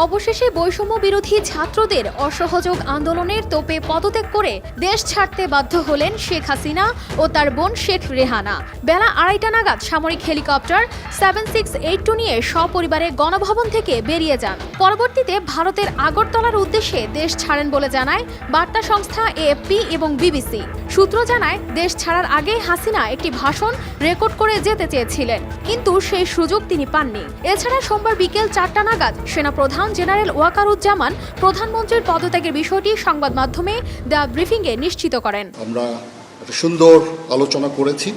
অবশেষে বৈষম্য বিরোধী ছাত্রদের অসহযোগ আন্দোলনের তোপে পদত্যাগ করে দেশ ছাড়তে বাধ্য হলেন শেখ হাসিনা ও তার বোন শেখ রেহানা। বেলা 2:30 নাগাদ সামরিক হেলিকপ্টার 7682 নিয়ে সপরিবারে গণভবন থেকে বেরিয়ে যান। পরবর্তীতে ভারতের আগরতলার উদ্দেশ্যে দেশ ছাড়েন বলে জানায় বার্তা সংস্থা এএফপি এবং বিবিসি। সূত্র জানায়, দেশ ছাড়ার আগে হাসিনা একটি ভাষণ রেকর্ড করে যেতে চেয়েছিলেন, কিন্তু সেই সুযোগ তিনি পাননি। এছাড়া সোমবার বিকেল 4টা নাগাদ সেনাপ্রধান জেনারেল ওয়াকারুজ্জামান প্রধানমন্ত্রীর পদত্যাগের বিষয়টি সংবাদ মাধ্যমে দ্য ব্রিফিংয়ে নিশ্চিত করেন। আমরা একটা সুন্দর আলোচনা করেছি।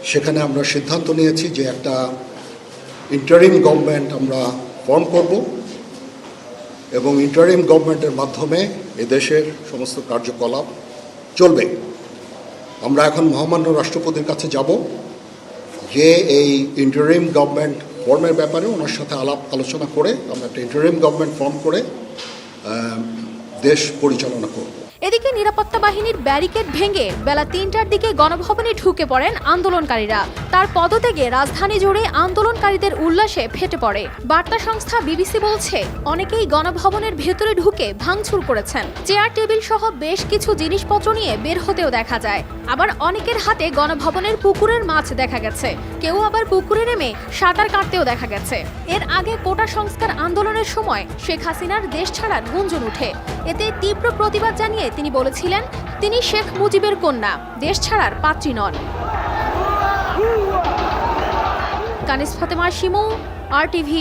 সেখানে আমরা সিদ্ধান্ত নিয়েছি যে একটা ইন্টারিম গভর্নমেন্ট আমরা ফর্ম করব এবং ইন্টারিম গভর্নমেন্টের মাধ্যমে এদেশের সমস্ত কার্যকলাপ চলবে। আমরা এখন মহামান্য রাষ্ট্রপতির কাছে যাব যে এই ইন্টারিম গভর্নমেন্ট ফর্মের ব্যাপারে ওনার সাথে আলাপ আলোচনা করে আমরা একটা ইন্টারিম গভর্নমেন্ট ফর্ম করে দেশ পরিচালনা করব। এদিকে নিরাপত্তা বাহিনীর ব্যারিকেড ভেঙে বেলা 3টার দিকে গণভবনে ঢুকে পড়েন আন্দোলনকারীরা। তার পদত্যাগে রাজধানী জুড়ে আন্দোলনকারীদের উল্লাসে ফেটে পড়ে। বার্তা সংস্থা বিবিসি বলছে, অনেকেই গণভবনের ভেতরে ঢুকে ভাঙচুর করেছেন। চেয়ার টেবিল সহ বেশ কিছু জিনিসপত্র নিয়ে বের হতেও দেখা যায়। আবার অনেকের হাতে গণভবনের পুকুরের মাছ দেখা গেছে। কেউ আবার পুকুরে নেমে সাঁতার কাটতেও দেখা গেছে। এর আগে কোটা সংস্কার আন্দোলনের সময় শেখ হাসিনার দেশ ছাড়ার গুঞ্জন উঠে। এতে তীব্র প্রতিবাদ জানিয়ে তিনি বলেছিলেন, তিনি শেখ মুজিবের কন্যা, দেশ ছাড়ার পাত্রী নন। কানিস ফাতেমা শিমু, RTV।